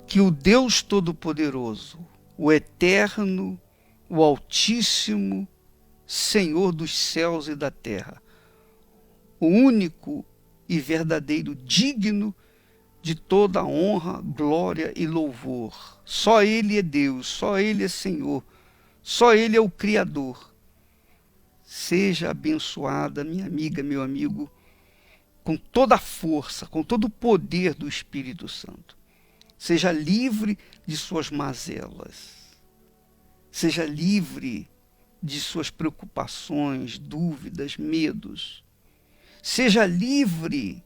que o Deus Todo-Poderoso, o Eterno, o Altíssimo, Senhor dos céus e da terra, o único e verdadeiro digno de toda honra, glória e louvor. Só Ele é Deus, só Ele é Senhor, só Ele é o Criador. Seja abençoada, minha amiga, meu amigo, com toda a força, com todo o poder do Espírito Santo. Seja livre de suas mazelas. Seja livre de suas preocupações, dúvidas, medos. Seja livre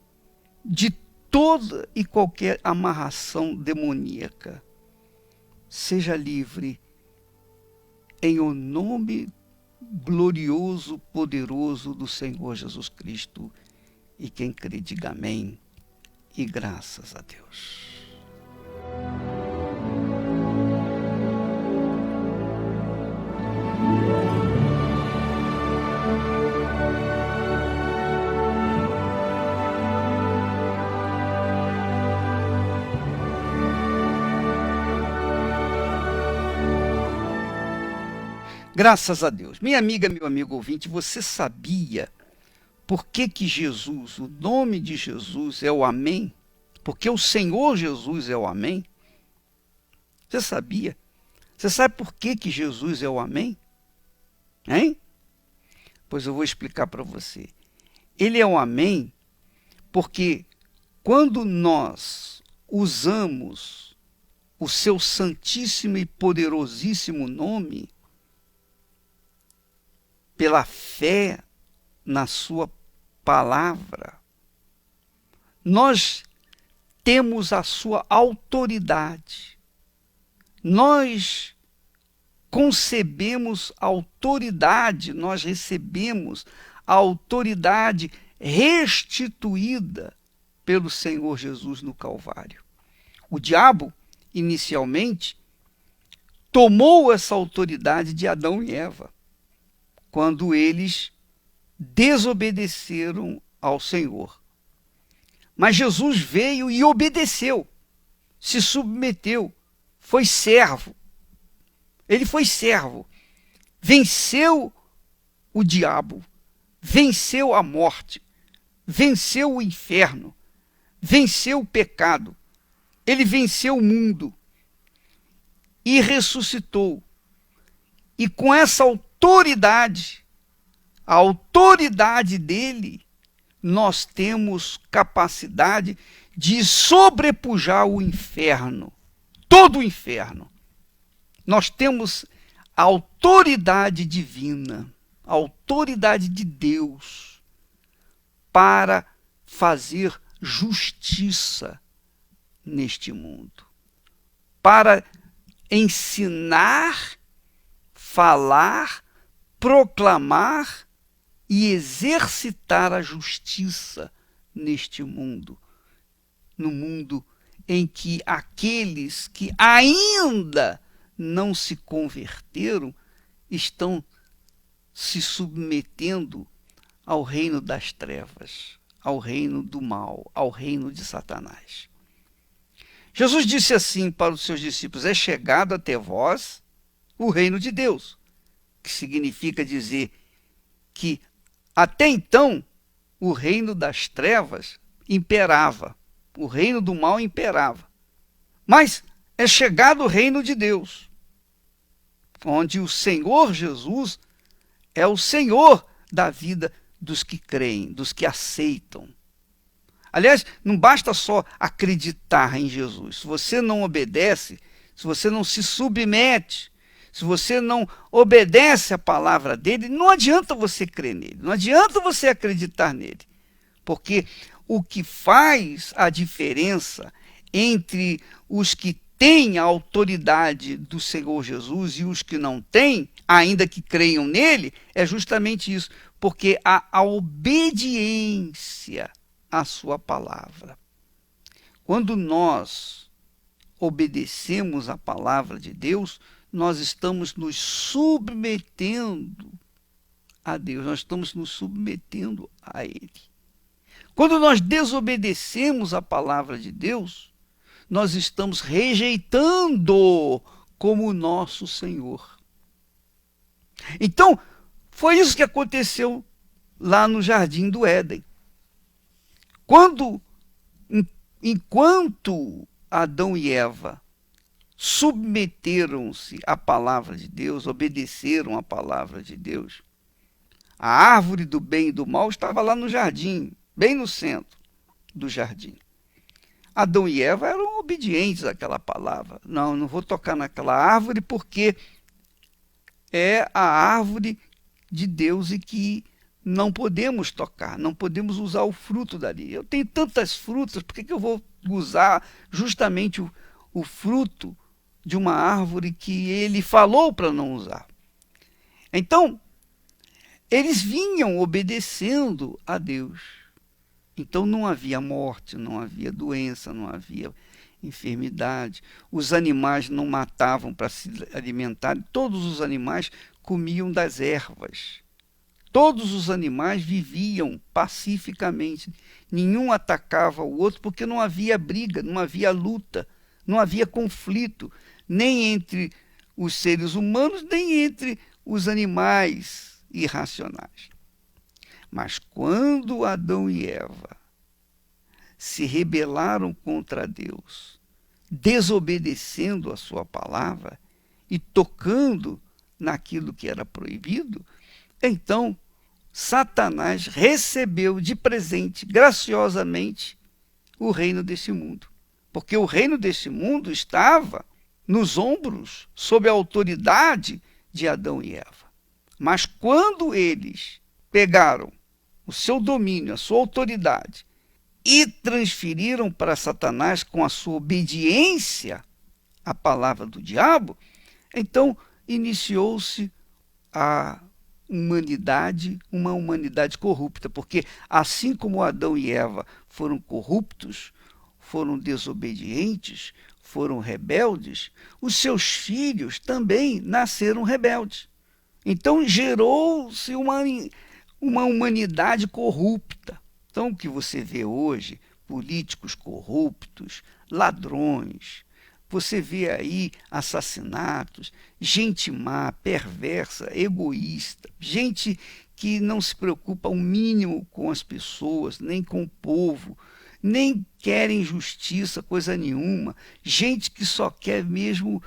de toda e qualquer amarração demoníaca. Seja livre em o nome glorioso, poderoso do Senhor Jesus Cristo. E quem crê, diga amém e graças a Deus. Graças a Deus. Minha amiga, meu amigo ouvinte, você sabia por que Jesus, o nome de Jesus é o Amém? Porque o Senhor Jesus é o Amém? Você sabia? Você sabe por que Jesus é o Amém? Hein? Pois eu vou explicar para você. Ele é o Amém porque quando nós usamos o seu santíssimo e poderosíssimo nome, pela fé na sua palavra, nós temos a sua autoridade. Nós concebemos autoridade, nós recebemos a autoridade restituída pelo Senhor Jesus no Calvário. O diabo, inicialmente, tomou essa autoridade de Adão e Eva, quando eles desobedeceram ao Senhor. Mas Jesus veio e obedeceu, se submeteu, foi servo. Ele foi servo, venceu o diabo, venceu a morte, venceu o inferno, venceu o pecado, ele venceu o mundo e ressuscitou. E com essa autoridade, a autoridade dele, nós temos capacidade de sobrepujar o inferno, todo o inferno. Nós temos a autoridade divina, a autoridade de Deus para fazer justiça neste mundo, para ensinar, falar, proclamar e exercitar a justiça neste mundo, no mundo em que aqueles que ainda não se converteram estão se submetendo ao reino das trevas, ao reino do mal, ao reino de Satanás. Jesus disse assim para os seus discípulos: é chegado até vós o reino de Deus, que significa dizer que até então o reino das trevas imperava, o reino do mal imperava. Mas é chegado o reino de Deus, onde o Senhor Jesus é o Senhor da vida dos que creem, dos que aceitam. Aliás, não basta só acreditar em Jesus. Se você não obedece, se você não se submete, se você não obedece à palavra dele, não adianta você crer nele, não adianta você acreditar nele. Porque o que faz a diferença entre os que têm a autoridade do Senhor Jesus e os que não têm, ainda que creiam nele, é justamente isso. Porque há a obediência à sua palavra. Quando nós obedecemos à palavra de Deus, nós estamos nos submetendo a Deus, nós estamos nos submetendo a Ele. Quando nós desobedecemos à palavra de Deus, nós estamos rejeitando como nosso Senhor. Então, foi isso que aconteceu lá no Jardim do Éden. Enquanto Adão e Eva submeteram-se à palavra de Deus, obedeceram à palavra de Deus, a árvore do bem e do mal estava lá no jardim, bem no centro do jardim. Adão e Eva eram obedientes àquela palavra. Não vou tocar naquela árvore porque é a árvore de Deus e que não podemos tocar, não podemos usar o fruto dali. Eu tenho tantas frutas, por que eu vou usar justamente o fruto de uma árvore que ele falou para não usar? Então, eles vinham obedecendo a Deus. Então não havia morte, não havia doença, não havia enfermidade. Os animais não matavam para se alimentar, todos os animais comiam das ervas. Todos os animais viviam pacificamente. Nenhum atacava o outro porque não havia briga, não havia luta, não havia conflito, nem entre os seres humanos, nem entre os animais irracionais. Mas quando Adão e Eva se rebelaram contra Deus, desobedecendo a sua palavra e tocando naquilo que era proibido, então Satanás recebeu de presente, graciosamente, o reino desse mundo. Porque o reino desse mundo estava nos ombros, sob a autoridade de Adão e Eva. Mas quando eles pegaram o seu domínio, a sua autoridade, e transferiram para Satanás com a sua obediência à palavra do diabo, então iniciou-se uma humanidade corrupta, porque assim como Adão e Eva foram corruptos, foram desobedientes, foram rebeldes, os seus filhos também nasceram rebeldes. Então gerou-se uma humanidade corrupta. Então o que você vê hoje, políticos corruptos, ladrões, você vê aí assassinatos, gente má, perversa, egoísta, gente que não se preocupa o mínimo com as pessoas, nem com o povo, nem querem justiça, coisa nenhuma, gente que só quer mesmo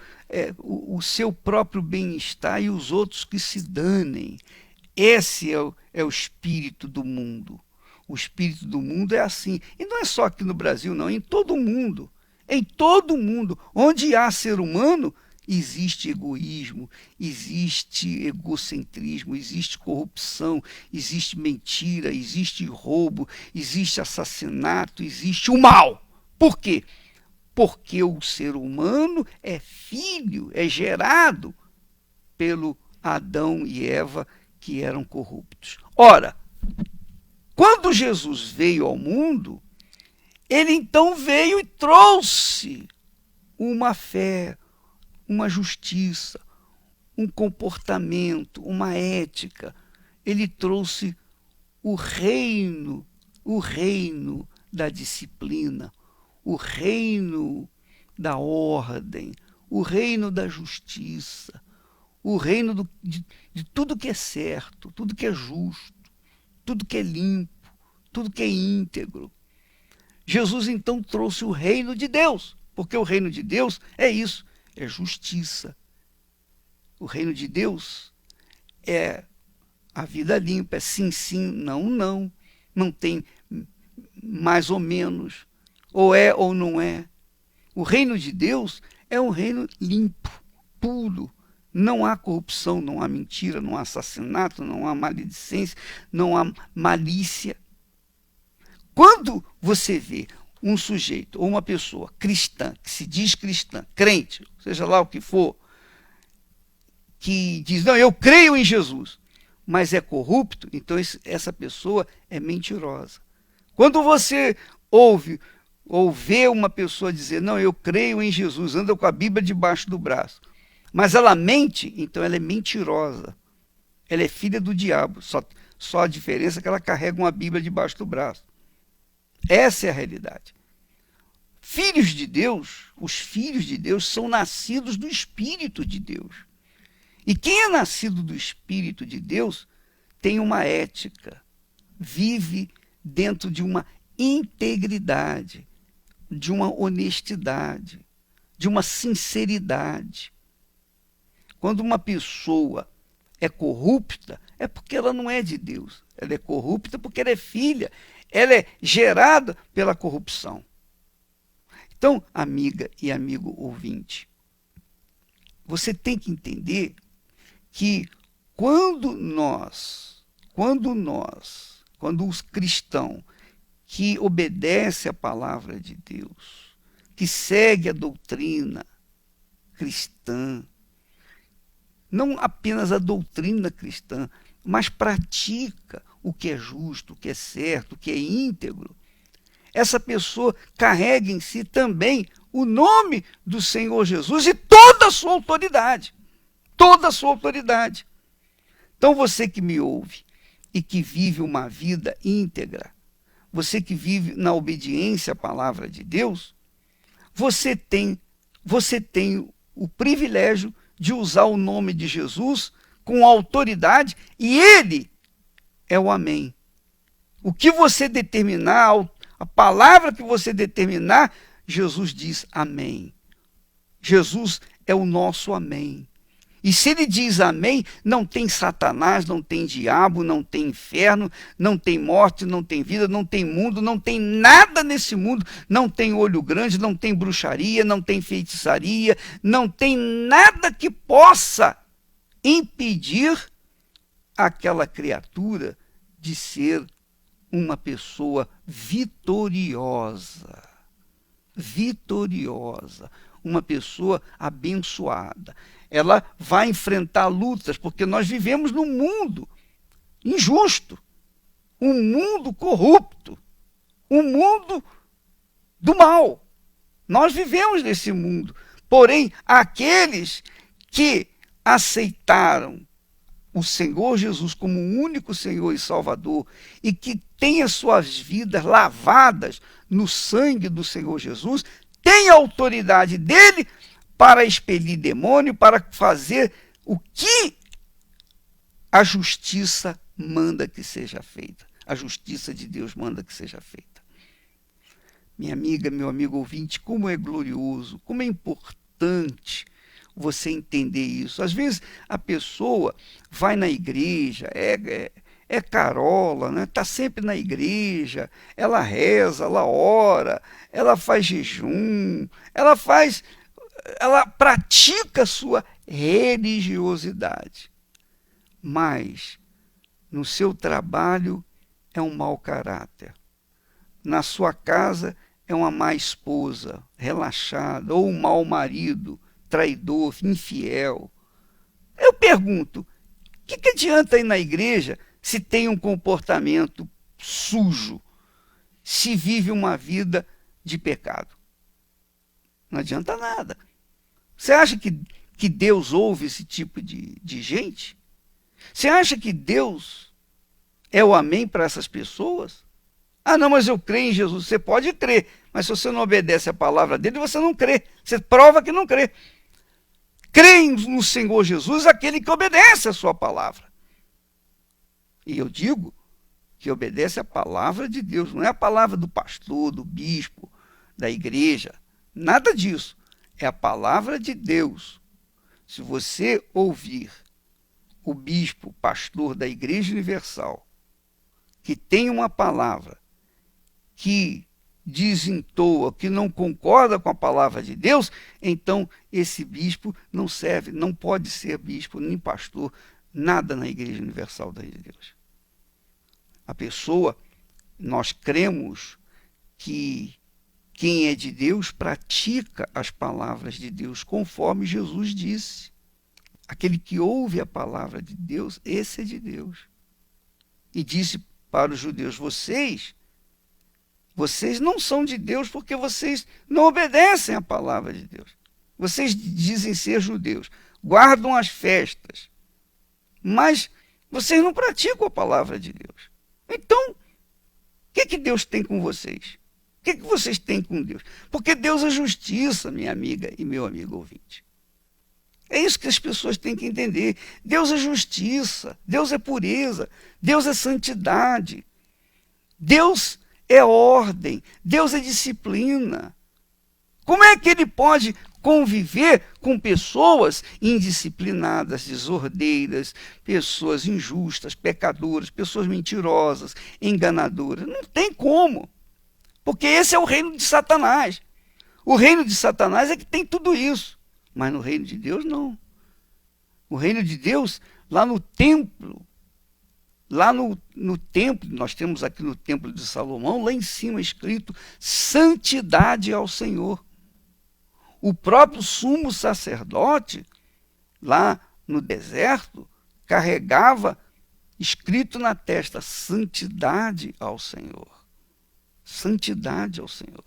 o seu próprio bem-estar e os outros que se danem. Esse é o espírito do mundo. O espírito do mundo é assim. E não é só aqui no Brasil, não, em todo o mundo. Em todo o mundo, onde há ser humano, existe egoísmo, existe egocentrismo, existe corrupção, existe mentira, existe roubo, existe assassinato, existe o mal. Por quê? Porque o ser humano é filho, é gerado pelo Adão e Eva que eram corruptos. Ora, quando Jesus veio ao mundo, ele então veio e trouxe uma fé, uma justiça, um comportamento, uma ética. Ele trouxe o reino da disciplina, o reino da ordem, o reino da justiça, o reino de tudo que é certo, tudo que é justo, tudo que é limpo, tudo que é íntegro. Jesus então trouxe o reino de Deus, porque o reino de Deus é isso, é justiça. O reino de Deus é a vida limpa, é sim, sim, não, não. Não tem mais ou menos, ou é ou não é. O reino de Deus é um reino limpo, puro. Não há corrupção, não há mentira, não há assassinato, não há maledicência, não há malícia. Quando você vê um sujeito ou uma pessoa cristã, que se diz cristã, crente, seja lá o que for, que diz, não, eu creio em Jesus, mas é corrupto, então essa pessoa é mentirosa. Quando você ouve ou vê uma pessoa dizer, não, eu creio em Jesus, anda com a Bíblia debaixo do braço, mas ela mente, então ela é mentirosa. Ela é filha do diabo, só a diferença é que ela carrega uma Bíblia debaixo do braço. Essa é a realidade. filhos de Deus, os filhos de Deus são nascidos do Espírito de Deus. E quem é nascido do Espírito de Deus tem uma ética, vive dentro de uma integridade, de uma honestidade, de uma sinceridade. Quando uma pessoa é corrupta, é porque ela não é de Deus. Ela é corrupta porque ela é filha. Ela é gerada pela corrupção. Então, amiga e amigo ouvinte, você tem que entender que quando os cristãos que obedece à palavra de Deus, que segue a doutrina cristã, não apenas a doutrina cristã, mas pratica o que é justo, o que é certo, o que é íntegro, essa pessoa carrega em si também o nome do Senhor Jesus e toda a sua autoridade. Toda a sua autoridade. Então você que me ouve e que vive uma vida íntegra, você que vive na obediência à palavra de Deus, você tem o privilégio de usar o nome de Jesus com autoridade e ele é o amém. O que você determinar, a palavra que você determinar, Jesus diz amém. Jesus é o nosso amém. E se ele diz amém, não tem Satanás, não tem diabo, não tem inferno, não tem morte, não tem vida, não tem mundo, não tem nada nesse mundo, não tem olho grande, não tem bruxaria, não tem feitiçaria, não tem nada que possa impedir aquela criatura de ser uma pessoa vitoriosa. Vitoriosa. Uma pessoa abençoada. Ela vai enfrentar lutas, porque nós vivemos num mundo injusto, um mundo corrupto, um mundo do mal. Nós vivemos nesse mundo. Porém, aqueles que aceitaram o Senhor Jesus como o único Senhor e Salvador e que têm as suas vidas lavadas no sangue do Senhor Jesus, têm a autoridade dele para expelir demônio, para fazer o que a justiça manda que seja feita. A justiça de Deus manda que seja feita. Minha amiga, meu amigo ouvinte, como é glorioso, como é importante você entender isso. Às vezes a pessoa vai na igreja, é carola, né? Está sempre na igreja, ela reza, ela ora, ela faz jejum, ela pratica a sua religiosidade. Mas no seu trabalho é um mau caráter. Na sua casa é uma má esposa, relaxada, ou um mau marido, traidor, infiel. Eu pergunto, o que adianta ir na igreja se tem um comportamento sujo, se vive uma vida de pecado? Não adianta nada. Você acha que Deus ouve esse tipo de gente? Você acha que Deus é o amém para essas pessoas? Ah, não, mas eu creio em Jesus. Você pode crer, mas se você não obedece a palavra dele, você não crê. Você prova que não crê. Crê no Senhor Jesus aquele que obedece a sua palavra. E eu digo que obedece a palavra de Deus, não é a palavra do pastor, do bispo, da igreja. Nada disso. É a palavra de Deus. Se você ouvir o bispo, pastor da Igreja Universal, que tem uma palavra que desentoa, que não concorda com a palavra de Deus, então esse bispo não serve, não pode ser bispo, nem pastor, nada na Igreja Universal de Deus. A pessoa, nós cremos que quem é de Deus pratica as palavras de Deus, conforme Jesus disse. Aquele que ouve a palavra de Deus, esse é de Deus. E disse para os judeus, vocês não são de Deus porque vocês não obedecem à palavra de Deus. Vocês dizem ser judeus, guardam as festas, mas vocês não praticam a palavra de Deus. Então, o que Deus tem com vocês? O que vocês têm com Deus? Porque Deus é justiça, minha amiga e meu amigo ouvinte. É isso que as pessoas têm que entender. Deus é justiça, Deus é pureza, Deus é santidade, Deus é ordem, Deus é disciplina. Como é que ele pode conviver com pessoas indisciplinadas, desordeiras, pessoas injustas, pecadoras, pessoas mentirosas, enganadoras? Não tem como. Porque esse é o reino de Satanás. O reino de Satanás é que tem tudo isso. Mas no reino de Deus, não. O reino de Deus, lá no templo, nós temos aqui no templo de Salomão, lá em cima escrito, santidade ao Senhor. O próprio sumo sacerdote, lá no deserto, carregava escrito na testa, santidade ao Senhor. Santidade ao Senhor.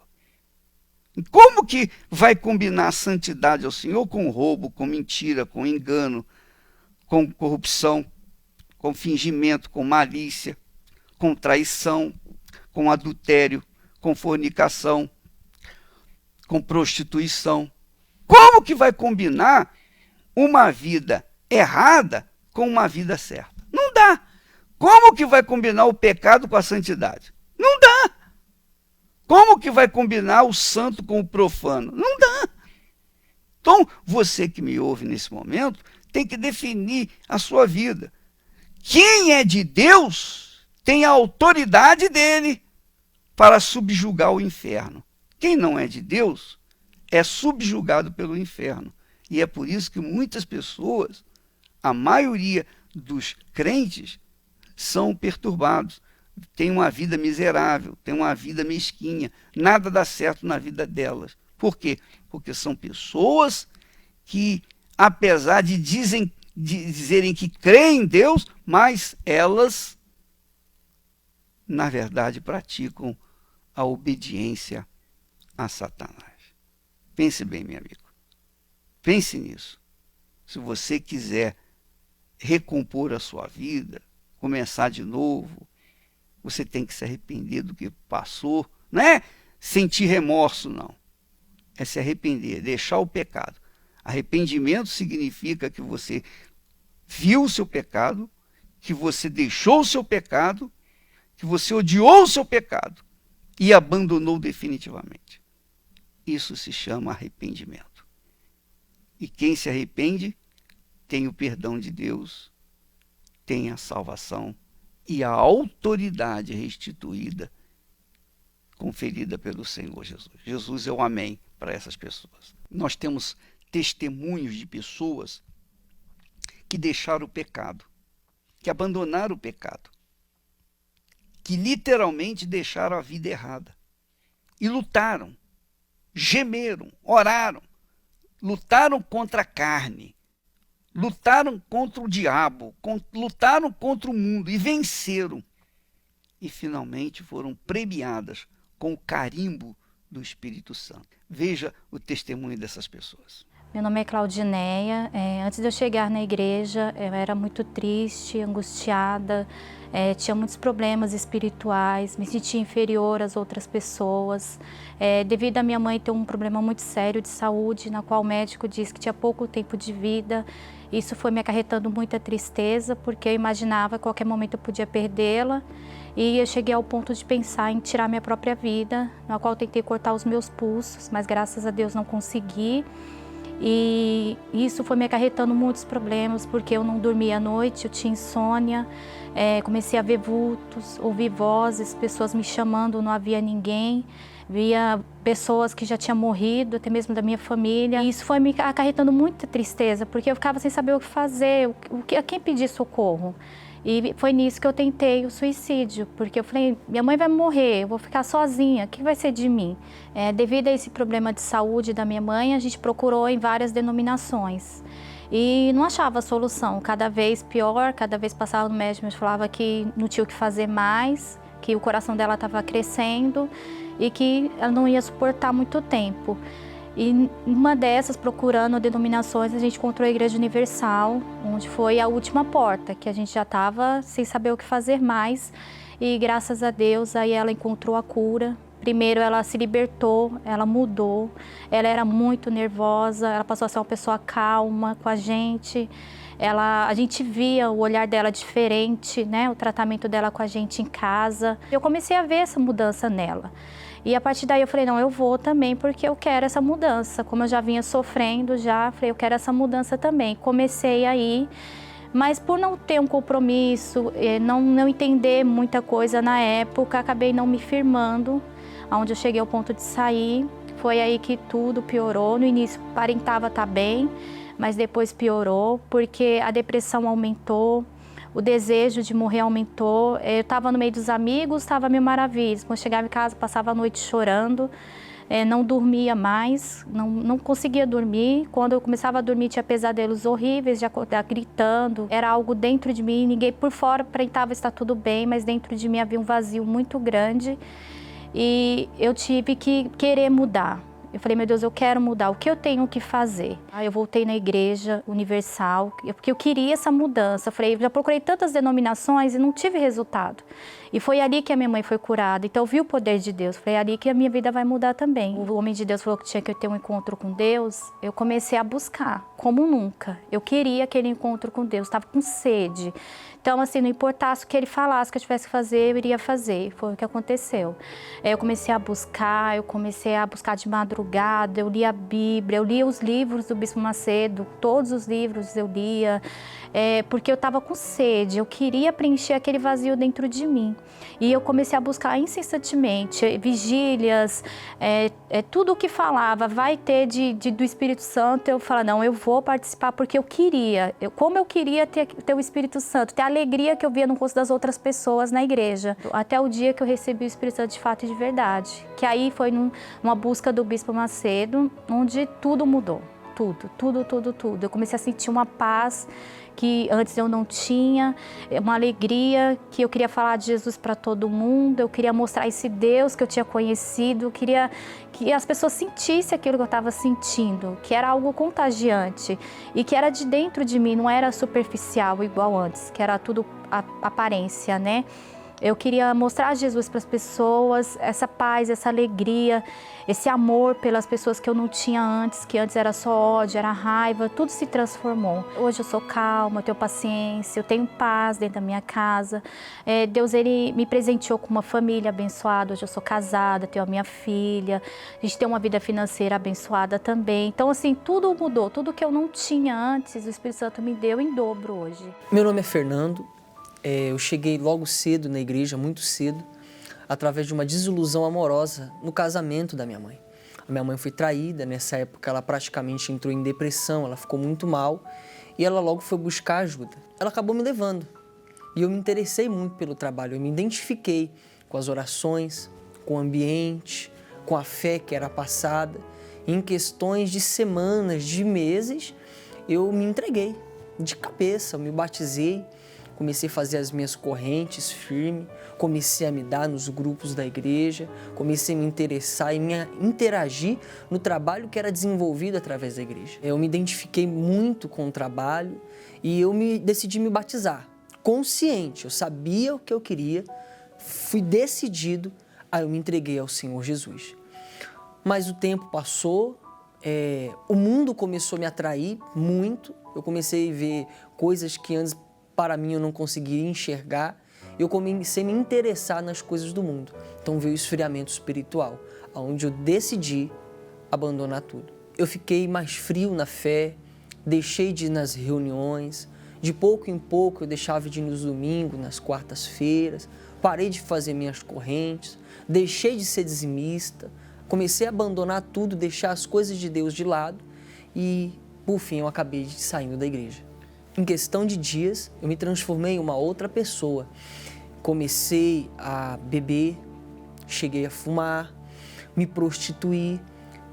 E como que vai combinar santidade ao Senhor com roubo, com mentira, com engano, com corrupção, com fingimento, com malícia, com traição, com adultério, com fornicação, com prostituição? Como que vai combinar uma vida errada com uma vida certa? Não dá. Como que vai combinar o pecado com a santidade? Não dá. Como que vai combinar o santo com o profano? Não dá. Então, você que me ouve nesse momento, tem que definir a sua vida. Quem é de Deus tem a autoridade dele para subjugar o inferno. Quem não é de Deus é subjugado pelo inferno. E é por isso que muitas pessoas, a maioria dos crentes, são perturbados. Tem uma vida miserável, tem uma vida mesquinha, nada dá certo na vida delas. Por quê? Porque são pessoas que, apesar de dizerem que creem em Deus, mas elas, na verdade, praticam a obediência a Satanás. Pense bem, meu amigo. Pense nisso. Se você quiser recompor a sua vida, começar de novo, você tem que se arrepender do que passou. Não é sentir remorso, não. É se arrepender, deixar o pecado. Arrependimento significa que você viu o seu pecado, que você deixou o seu pecado, que você odiou o seu pecado e abandonou definitivamente. Isso se chama arrependimento. E quem se arrepende tem o perdão de Deus, tem a salvação e a autoridade restituída, conferida pelo Senhor Jesus. Jesus é o amém para essas pessoas. Nós temos testemunhos de pessoas que deixaram o pecado, que abandonaram o pecado, que literalmente deixaram a vida errada e lutaram, gemeram, oraram, lutaram contra a carne, lutaram contra o diabo, lutaram contra o mundo e venceram. E finalmente foram premiadas com o carimbo do Espírito Santo. Veja o testemunho dessas pessoas. Meu nome é Claudineia. Antes de eu chegar na igreja, eu era muito triste, angustiada, tinha muitos problemas espirituais, me sentia inferior às outras pessoas. Devido a minha mãe ter um problema muito sério de saúde, na qual o médico disse que tinha pouco tempo de vida, isso foi me acarretando muita tristeza, porque eu imaginava que a qualquer momento eu podia perdê-la. E eu cheguei ao ponto de pensar em tirar minha própria vida, na qual eu tentei cortar os meus pulsos, mas graças a Deus não consegui. E isso foi me acarretando muitos problemas, porque eu não dormia à noite, eu tinha insônia, comecei a ver vultos, ouvir vozes, pessoas me chamando, não havia ninguém, via pessoas que já tinham morrido, até mesmo da minha família. E isso foi me acarretando muita tristeza, porque eu ficava sem saber o que fazer, a quem pedir socorro. E foi nisso que eu tentei o suicídio, porque eu falei, minha mãe vai morrer, eu vou ficar sozinha, o que vai ser de mim? Devido a esse problema de saúde da minha mãe, a gente procurou em várias denominações e não achava solução, cada vez pior, cada vez passava no médico, mas falava que não tinha o que fazer mais, que o coração dela estava crescendo e que ela não ia suportar muito tempo. E uma dessas, procurando denominações, a gente encontrou a Igreja Universal, onde foi a última porta, que a gente já estava sem saber o que fazer mais. E graças a Deus, aí ela encontrou a cura, Primeiro, ela se libertou, ela mudou, ela era muito nervosa, ela passou a ser uma pessoa calma com a gente. A gente via o olhar dela diferente, né? O tratamento dela com a gente em casa. Eu comecei a ver essa mudança nela. E a partir daí eu falei, não, eu vou também porque eu quero essa mudança. Como eu já vinha sofrendo, falei, eu quero essa mudança também. Comecei aí, mas por não ter um compromisso, não entender muita coisa na época, acabei não me firmando, onde eu cheguei ao ponto de sair. Foi aí que tudo piorou. No início aparentava estar bem, mas depois piorou, porque a depressão aumentou, o desejo de morrer aumentou. Eu estava no meio dos amigos, estava mil maravilhas. Quando chegava em casa, passava a noite chorando, não dormia mais, não conseguia dormir. Quando eu começava a dormir, tinha pesadelos horríveis, de acordar gritando. Era algo dentro de mim, ninguém por fora aparentava estar tudo bem, mas dentro de mim havia um vazio muito grande. E eu tive que querer mudar. Eu falei, meu Deus, eu quero mudar, o que eu tenho que fazer? Aí eu voltei na Igreja Universal, porque eu queria essa mudança. Eu falei, já procurei tantas denominações e não tive resultado. E foi ali que a minha mãe foi curada, então eu vi o poder de Deus. Falei, é ali que a minha vida vai mudar também. O homem de Deus falou que tinha que ter um encontro com Deus. Eu comecei a buscar, como nunca. Eu queria aquele encontro com Deus, estava com sede. Então, assim, não importasse o que ele falasse que eu tivesse que fazer, eu iria fazer. Foi o que aconteceu. Eu comecei a buscar de madrugada, eu lia a Bíblia, eu lia os livros do Bispo Macedo, todos os livros eu lia, porque eu estava com sede, eu queria preencher aquele vazio dentro de mim. E eu comecei a buscar incessantemente, vigílias, tudo o que falava, vai ter do Espírito Santo, eu falava, não, eu vou participar porque eu queria, como eu queria ter o Espírito Santo, ter a alegria que eu via no rosto das outras pessoas na igreja, até o dia que eu recebi o Espírito Santo de fato e de verdade, que aí foi numa busca do Bispo Macedo, onde tudo mudou, tudo. Eu comecei a sentir uma paz que antes eu não tinha, uma alegria, que eu queria falar de Jesus para todo mundo, eu queria mostrar esse Deus que eu tinha conhecido, eu queria que as pessoas sentissem aquilo que eu estava sentindo, que era algo contagiante e que era de dentro de mim, não era superficial igual antes, que era tudo aparência, né? Eu queria mostrar Jesus para as pessoas, essa paz, essa alegria, esse amor pelas pessoas que eu não tinha antes, que antes era só ódio, era raiva, tudo se transformou. Hoje eu sou calma, eu tenho paciência, eu tenho paz dentro da minha casa. Deus, Ele me presenteou com uma família abençoada, hoje eu sou casada, tenho a minha filha, a gente tem uma vida financeira abençoada também. Então, assim, tudo mudou, tudo que eu não tinha antes, o Espírito Santo me deu em dobro hoje. Meu nome é Fernando. Eu cheguei logo cedo na igreja, muito cedo, através de uma desilusão amorosa no casamento da minha mãe. A minha mãe foi traída, nessa época ela praticamente entrou em depressão, ela ficou muito mal e ela logo foi buscar ajuda. Ela acabou me levando e eu me interessei muito pelo trabalho, eu me identifiquei com as orações, com o ambiente, com a fé que era passada. Em questões de semanas, de meses, eu me entreguei de cabeça, eu me batizei. Comecei a fazer as minhas correntes firme, comecei a me dar nos grupos da igreja, comecei a me interessar e me interagir no trabalho que era desenvolvido através da igreja. Eu me identifiquei muito com o trabalho e eu decidi me batizar, consciente, eu sabia o que eu queria, fui decidido, aí eu me entreguei ao Senhor Jesus. Mas o tempo passou, o mundo começou a me atrair muito, eu comecei a ver coisas que antes para mim eu não conseguia enxergar, eu comecei a me interessar nas coisas do mundo. Então veio o esfriamento espiritual, onde eu decidi abandonar tudo. Eu fiquei mais frio na fé, deixei de ir nas reuniões, de pouco em pouco eu deixava de ir nos domingos, nas quartas-feiras, parei de fazer minhas correntes, deixei de ser dizimista, comecei a abandonar tudo, deixar as coisas de Deus de lado e, por fim, eu acabei saindo da igreja. Em questão de dias, eu me transformei em uma outra pessoa. Comecei a beber, cheguei a fumar, me prostituir.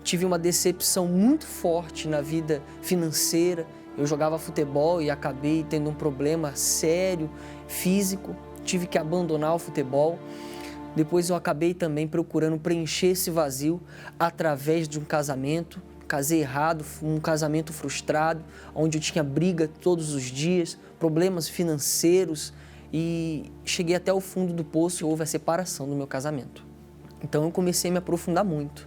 Tive uma decepção muito forte na vida financeira. Eu jogava futebol e acabei tendo um problema sério, físico. Tive que abandonar o futebol. Depois eu acabei também procurando preencher esse vazio através de um casamento. Casei errado, um casamento frustrado, onde eu tinha briga todos os dias, problemas financeiros e cheguei até o fundo do poço e houve a separação do meu casamento. Então eu comecei a me aprofundar muito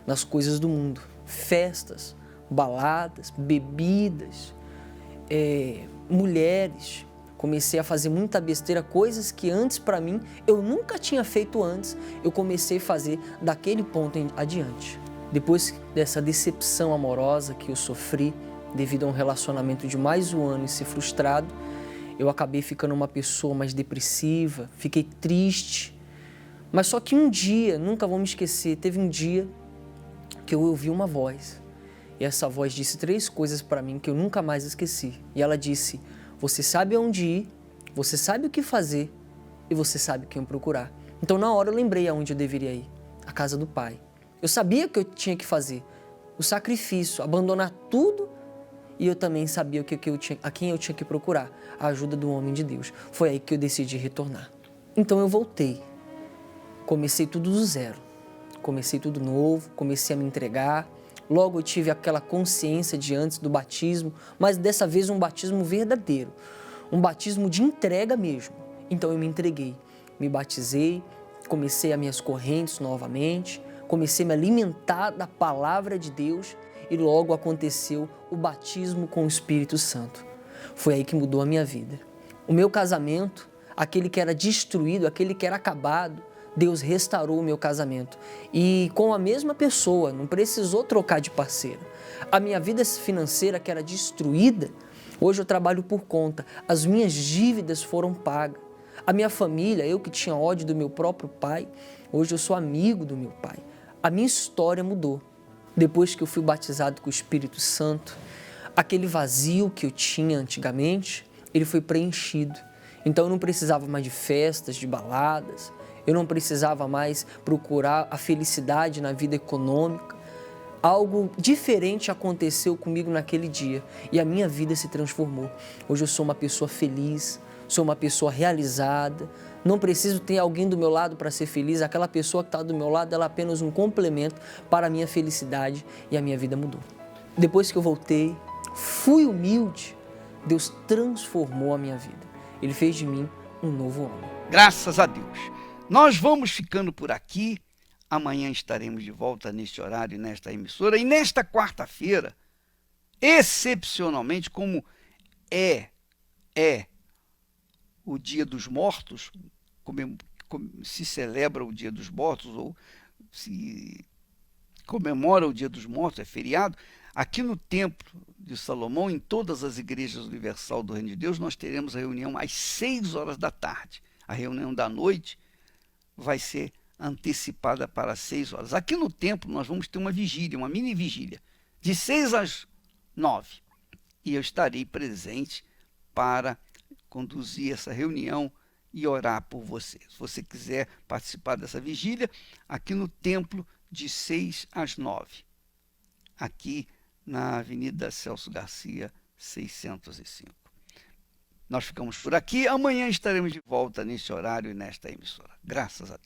nas coisas do mundo. Festas, baladas, bebidas, mulheres. Comecei a fazer muita besteira, coisas que antes para mim eu nunca tinha feito antes. Eu comecei a fazer daquele ponto em adiante. Depois dessa decepção amorosa que eu sofri devido a um relacionamento de mais um ano e ser frustrado, eu acabei ficando uma pessoa mais depressiva, fiquei triste. Mas só que um dia, nunca vou me esquecer, teve um dia que eu ouvi uma voz. E essa voz disse 3 coisas para mim que eu nunca mais esqueci. E ela disse: você sabe aonde ir, você sabe o que fazer e você sabe quem procurar. Então na hora eu lembrei aonde eu deveria ir, a casa do Pai. Eu sabia que eu tinha que fazer o sacrifício, abandonar tudo, e eu também sabia a quem eu tinha que procurar, a ajuda do homem de Deus. Foi aí que eu decidi retornar. Então eu voltei, comecei tudo do zero, comecei tudo novo, comecei a me entregar. Logo eu tive aquela consciência de antes do batismo, mas dessa vez um batismo verdadeiro, um batismo de entrega mesmo. Então eu me entreguei, me batizei, comecei as minhas correntes novamente, comecei a me alimentar da palavra de Deus e logo aconteceu o batismo com o Espírito Santo. Foi aí que mudou a minha vida. O meu casamento, aquele que era destruído, aquele que era acabado, Deus restaurou o meu casamento. E com a mesma pessoa, não precisou trocar de parceiro. A minha vida financeira que era destruída, hoje eu trabalho por conta. As minhas dívidas foram pagas. A minha família, eu que tinha ódio do meu próprio pai, hoje eu sou amigo do meu pai. A minha história mudou. Depois que eu fui batizado com o Espírito Santo, aquele vazio que eu tinha antigamente, ele foi preenchido. Então eu não precisava mais de festas, de baladas, eu não precisava mais procurar a felicidade na vida econômica. Algo diferente aconteceu comigo naquele dia e a minha vida se transformou. Hoje eu sou uma pessoa feliz, sou uma pessoa realizada, não preciso ter alguém do meu lado para ser feliz, aquela pessoa que está do meu lado ela é apenas um complemento para a minha felicidade e a minha vida mudou. Depois que eu voltei, fui humilde, Deus transformou a minha vida. Ele fez de mim um novo homem. Graças a Deus. Nós vamos ficando por aqui. Amanhã estaremos de volta neste horário, nesta emissora. E nesta quarta-feira, excepcionalmente, como é o Dia dos Mortos, se celebra o Dia dos Mortos ou se comemora o Dia dos Mortos, é feriado, aqui no Templo de Salomão, em todas as igrejas universal do Reino de Deus, nós teremos a reunião às 6 horas da tarde. A reunião da noite vai ser antecipada para 6 horas. Aqui no templo nós vamos ter uma vigília, uma mini vigília, de 6 às 9. E eu estarei presente para conduzir essa reunião e orar por você. Se você quiser participar dessa vigília, aqui no templo, de 6 às 9. Aqui na Avenida Celso Garcia, 605. Nós ficamos por aqui. Amanhã estaremos de volta nesse horário e nesta emissora. Graças a Deus.